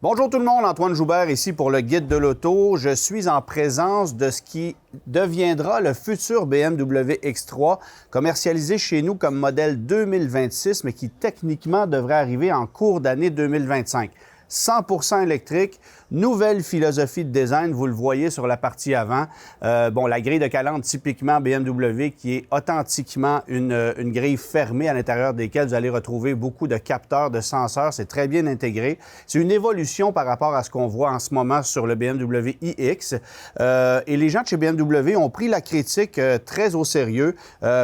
Bonjour tout le monde, Antoine Joubert ici pour le Guide de l'auto. Je suis en présence de ce qui deviendra le futur BMW X3, commercialisé chez nous comme modèle 2026, mais qui techniquement devrait arriver en cours d'année 2025. 100% électrique, nouvelle philosophie de design, vous le voyez sur la partie avant. La grille de calandre typiquement BMW qui est authentiquement une grille fermée à l'intérieur desquelles vous allez retrouver beaucoup de capteurs, de senseurs. C'est très bien intégré. C'est une évolution par rapport à ce qu'on voit en ce moment sur le BMW iX. Et les gens de chez BMW ont pris la critique très au sérieux.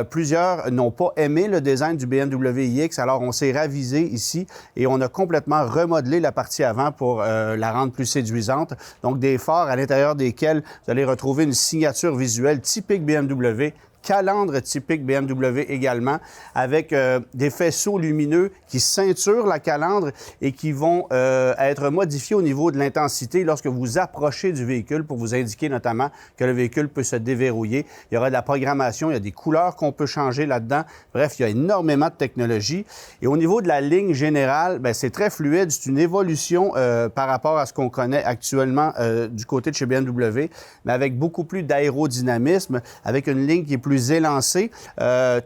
Plusieurs n'ont pas aimé le design du BMW iX, alors on s'est ravisé ici et on a complètement remodelé la partie avant pour la rendre plus séduisante. Donc, des phares à l'intérieur desquels vous allez retrouver une signature visuelle typique BMW, calandre typique BMW également, avec des faisceaux lumineux qui ceinturent la calandre et qui vont être modifiés au niveau de l'intensité lorsque vous approchez du véhicule pour vous indiquer notamment que le véhicule peut se déverrouiller. Il y aura de la programmation, il y a des couleurs qu'on peut changer là-dedans. Bref, il y a énormément de technologie. Et au niveau de la ligne générale, c'est très fluide. C'est une évolution par rapport à ce qu'on connaît actuellement du côté de chez BMW, mais avec beaucoup plus d'aérodynamisme, avec une ligne qui est plus élancé,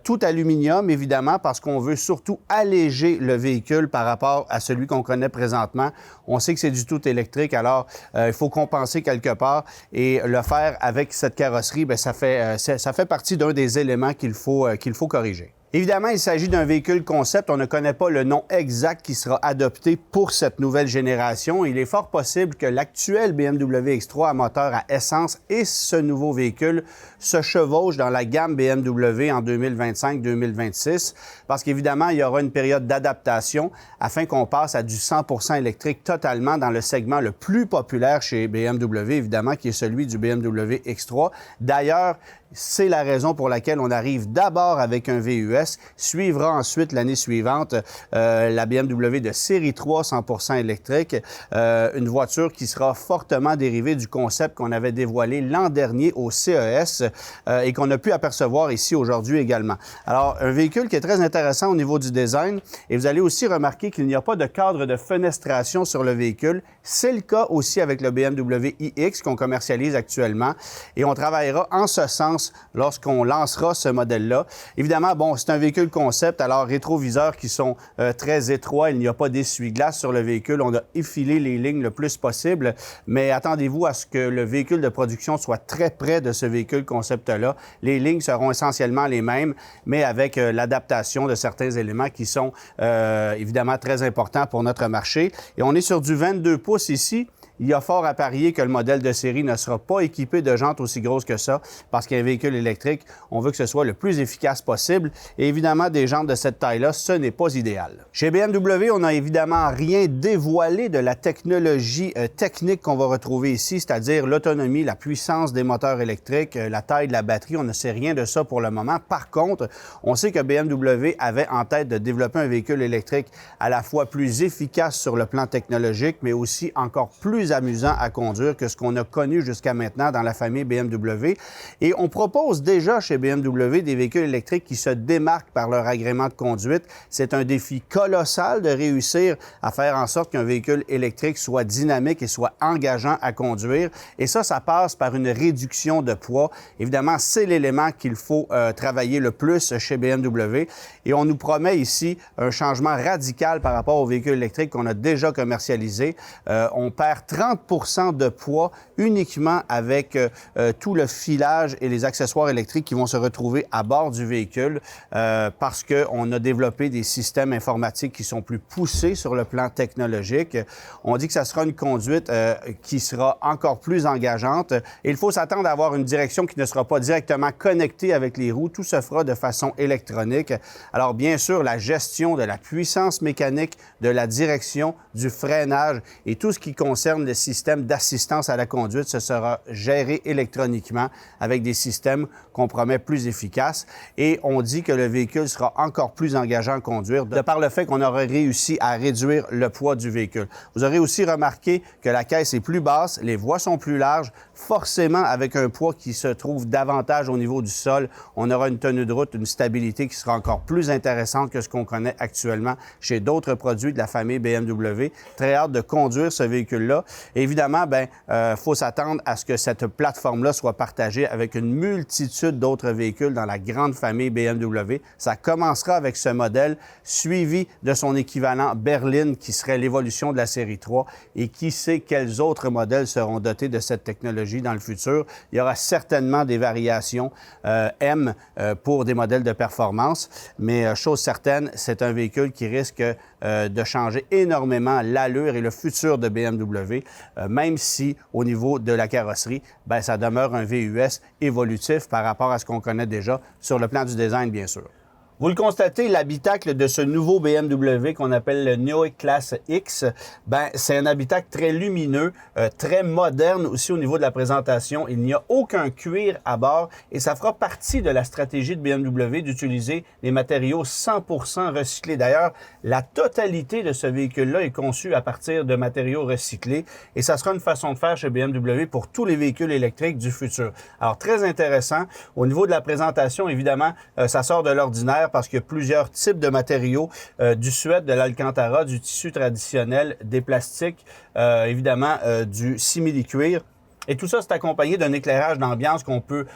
tout aluminium, évidemment, parce qu'on veut surtout alléger le véhicule par rapport à celui qu'on connaît présentement. On sait que c'est du tout électrique, alors il faut compenser quelque part et le faire avec cette carrosserie, ça fait partie d'un des éléments qu'il faut corriger. Évidemment, il s'agit d'un véhicule concept. On ne connaît pas le nom exact qui sera adopté pour cette nouvelle génération. Il est fort possible que l'actuel BMW X3 à moteur à essence et ce nouveau véhicule se chevauchent dans la gamme BMW en 2025-2026 parce qu'évidemment, il y aura une période d'adaptation afin qu'on passe à du 100% électrique totalement dans le segment le plus populaire chez BMW, évidemment, qui est celui du BMW X3. D'ailleurs, c'est la raison pour laquelle on arrive d'abord avec un VUS, suivra ensuite l'année suivante la BMW de série 3 100% électrique, une voiture qui sera fortement dérivée du concept qu'on avait dévoilé l'an dernier au CES et qu'on a pu apercevoir ici aujourd'hui également. Alors, un véhicule qui est très intéressant au niveau du design et vous allez aussi remarquer qu'il n'y a pas de cadre de fenestration sur le véhicule. C'est le cas aussi avec le BMW iX qu'on commercialise actuellement et on travaillera en ce sens lorsqu'on lancera ce modèle-là. Évidemment, c'est un véhicule concept, alors rétroviseurs qui sont très étroits, il n'y a pas d'essuie-glace sur le véhicule, on a effilé les lignes le plus possible, mais attendez-vous à ce que le véhicule de production soit très près de ce véhicule concept-là. Les lignes seront essentiellement les mêmes, mais avec l'adaptation de certains éléments qui sont évidemment très importants pour notre marché. Et on est sur du 22 pouces ici. Il y a fort à parier que le modèle de série ne sera pas équipé de jantes aussi grosses que ça, parce qu'un véhicule électrique, on veut que ce soit le plus efficace possible. Et évidemment, des jantes de cette taille-là, ce n'est pas idéal. Chez BMW, on n'a évidemment rien dévoilé de la technologie technique qu'on va retrouver ici, c'est-à-dire l'autonomie, la puissance des moteurs électriques, la taille de la batterie. On ne sait rien de ça pour le moment. Par contre, on sait que BMW avait en tête de développer un véhicule électrique à la fois plus efficace sur le plan technologique, mais aussi encore plus amusant à conduire que ce qu'on a connu jusqu'à maintenant dans la famille BMW. Et on propose déjà chez BMW des véhicules électriques qui se démarquent par leur agrément de conduite. C'est un défi colossal de réussir à faire en sorte qu'un véhicule électrique soit dynamique et soit engageant à conduire. Et ça passe par une réduction de poids. Évidemment, c'est l'élément qu'il faut travailler le plus chez BMW. Et on nous promet ici un changement radical par rapport aux véhicules électriques qu'on a déjà commercialisés. On perd 30% de poids uniquement avec tout le filage et les accessoires électriques qui vont se retrouver à bord du véhicule parce qu'on a développé des systèmes informatiques qui sont plus poussés sur le plan technologique. On dit que ça sera une conduite qui sera encore plus engageante et il faut s'attendre à avoir une direction qui ne sera pas directement connectée avec les roues. Tout se fera de façon électronique. Alors, bien sûr, la gestion de la puissance mécanique, de la direction, du freinage et tout ce qui concerne termes de système d'assistance à la conduite, ce sera géré électroniquement avec des systèmes qu'on promet plus efficaces. Et on dit que le véhicule sera encore plus engageant à conduire de par le fait qu'on aura réussi à réduire le poids du véhicule. Vous aurez aussi remarqué que la caisse est plus basse, les voies sont plus larges, forcément avec un poids qui se trouve davantage au niveau du sol, on aura une tenue de route, une stabilité qui sera encore plus intéressante que ce qu'on connaît actuellement chez d'autres produits de la famille BMW. Très hâte de conduire ce véhicule-là. Évidemment, faut s'attendre à ce que cette plateforme-là soit partagée avec une multitude d'autres véhicules dans la grande famille BMW. Ça commencera avec ce modèle, suivi de son équivalent berline, qui serait l'évolution de la série 3, et qui sait quels autres modèles seront dotés de cette technologie dans le futur. Il y aura certainement des variations M pour des modèles de performance, mais chose certaine, c'est un véhicule qui risque de changer énormément l'allure et le futur de BMW, même si au niveau de la carrosserie, ça demeure un VUS évolutif par rapport à ce qu'on connaît déjà sur le plan du design, bien sûr. Vous le constatez, l'habitacle de ce nouveau BMW qu'on appelle le Neue Klasse X, c'est un habitacle très lumineux, très moderne aussi au niveau de la présentation. Il n'y a aucun cuir à bord et ça fera partie de la stratégie de BMW d'utiliser des matériaux 100% recyclés. D'ailleurs, la totalité de ce véhicule-là est conçue à partir de matériaux recyclés et ça sera une façon de faire chez BMW pour tous les véhicules électriques du futur. Alors, très intéressant. Au niveau de la présentation, évidemment, ça sort de l'ordinaire parce qu'il y a plusieurs types de matériaux, du suède, de l'alcantara, du tissu traditionnel, des plastiques, évidemment du simili-cuir. Et tout ça, c'est accompagné d'un éclairage d'ambiance qu'on peut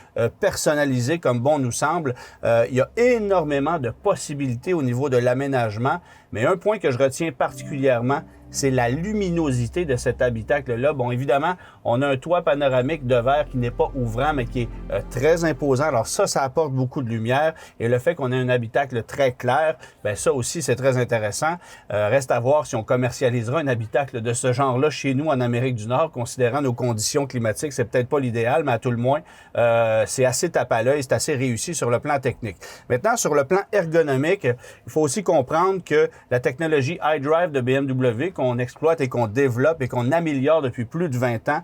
personnaliser comme bon nous semble. Il y a énormément de possibilités au niveau de l'aménagement, mais un point que je retiens particulièrement, c'est la luminosité de cet habitacle-là. Bon, évidemment, on a un toit panoramique de verre qui n'est pas ouvrant, mais qui est très imposant. Alors ça apporte beaucoup de lumière. Et le fait qu'on ait un habitacle très clair, ça aussi, c'est très intéressant. Reste à voir si on commercialisera un habitacle de ce genre-là chez nous en Amérique du Nord, considérant nos conditions climatiques. C'est peut-être pas l'idéal, mais à tout le moins, c'est assez tape à l'œil, c'est assez réussi sur le plan technique. Maintenant, sur le plan ergonomique, il faut aussi comprendre que la technologie iDrive de BMW, qu'on exploite et qu'on développe et qu'on améliore depuis plus de 20 ans,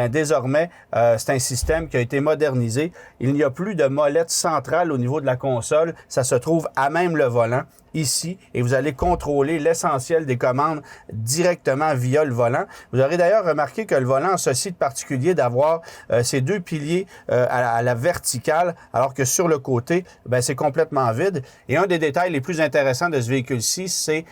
désormais, c'est un système qui a été modernisé. Il n'y a plus de molette centrale au niveau de la console. Ça se trouve à même le volant, ici, et vous allez contrôler l'essentiel des commandes directement via le volant. Vous aurez d'ailleurs remarqué que le volant a ceci de particulier d'avoir ces deux piliers à la verticale, alors que sur le côté, c'est complètement vide. Et un des détails les plus intéressants de ce véhicule-ci, c'est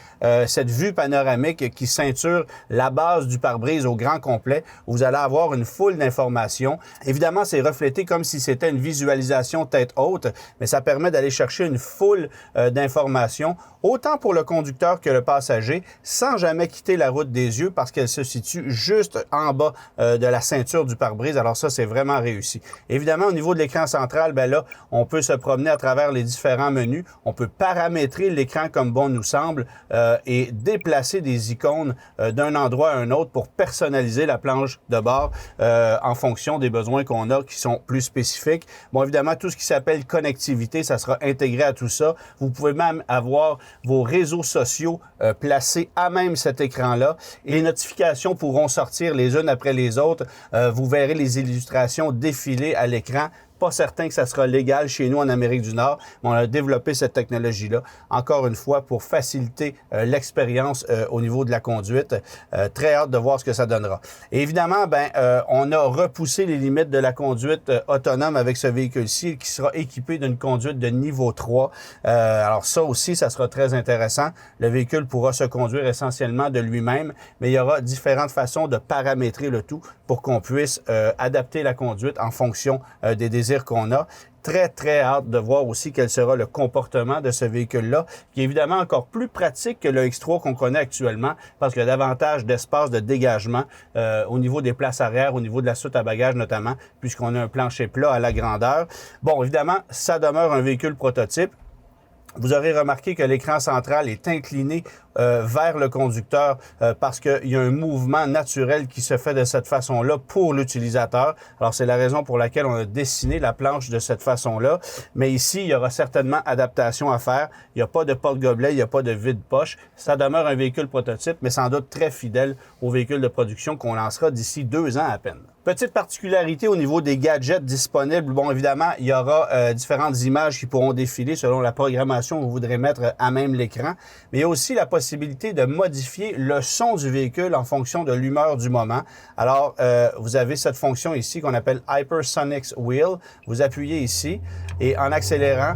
cette vue panoramique qui ceinture la base du pare-brise au grand complet, où vous allez avoir une foule d'informations. Évidemment, c'est reflété comme si c'était une visualisation tête haute, mais ça permet d'aller chercher une foule d'informations, autant pour le conducteur que le passager, sans jamais quitter la route des yeux parce qu'elle se situe juste en bas de la ceinture du pare-brise. Alors ça, c'est vraiment réussi. Évidemment, au niveau de l'écran central, là, on peut se promener à travers les différents menus. On peut paramétrer l'écran comme bon nous semble et déplacer des icônes d'un endroit à un autre pour personnaliser la planche de bord en fonction des besoins qu'on a qui sont plus spécifiques. Bon, évidemment, tout ce qui s'appelle connectivité, ça sera intégré à tout ça. Vous pouvez même avoir vos réseaux sociaux placés à même cet écran-là. Et les notifications pourront sortir les unes après les autres. Vous verrez les illustrations défiler à l'écran. Pas certain que ça sera légal chez nous en Amérique du Nord, mais on a développé cette technologie-là, encore une fois, pour faciliter l'expérience au niveau de la conduite. Très hâte de voir ce que ça donnera. Et évidemment, on a repoussé les limites de la conduite autonome avec ce véhicule-ci qui sera équipé d'une conduite de niveau 3. Alors ça aussi, ça sera très intéressant. Le véhicule pourra se conduire essentiellement de lui-même, mais il y aura différentes façons de paramétrer le tout pour qu'on puisse adapter la conduite en fonction des désirs qu'on a. Très, très hâte de voir aussi quel sera le comportement de ce véhicule-là, qui est évidemment encore plus pratique que le X3 qu'on connaît actuellement, parce qu'il y a davantage d'espace de dégagement au niveau des places arrière, au niveau de la soute à bagages notamment, puisqu'on a un plancher plat à la grandeur. Bon, évidemment, ça demeure un véhicule prototype. Vous aurez remarqué que l'écran central est incliné vers le conducteur parce qu'il y a un mouvement naturel qui se fait de cette façon-là pour l'utilisateur. Alors, c'est la raison pour laquelle on a dessiné la planche de cette façon-là. Mais ici, il y aura certainement adaptation à faire. Il n'y a pas de porte-gobelet, il n'y a pas de vide-poche. Ça demeure un véhicule prototype, mais sans doute très fidèle au véhicule de production qu'on lancera d'ici 2 ans à peine. Petite particularité au niveau des gadgets disponibles. Bon, évidemment, il y aura différentes images qui pourront défiler selon la programmation que vous voudrez mettre à même l'écran. Mais il y a aussi la possibilité de modifier le son du véhicule en fonction de l'humeur du moment. Alors, vous avez cette fonction ici qu'on appelle Hypersonics Wheel. Vous appuyez ici et en accélérant,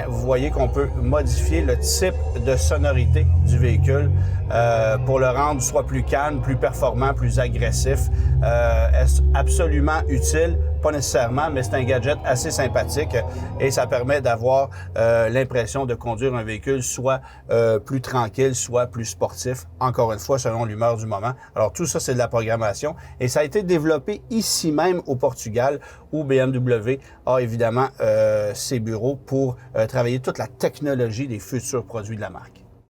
vous voyez qu'on peut modifier le type de sonorité du véhicule pour le rendre soit plus calme, plus performant, plus agressif. Est-ce absolument utile? Pas nécessairement, mais c'est un gadget assez sympathique et ça permet d'avoir l'impression de conduire un véhicule soit plus tranquille, soit plus sportif, encore une fois, selon l'humeur du moment. Alors, tout ça, c'est de la programmation et ça a été développé ici même au Portugal où BMW a évidemment ses bureaux pour travailler toute la technologie des futurs produits de la marque.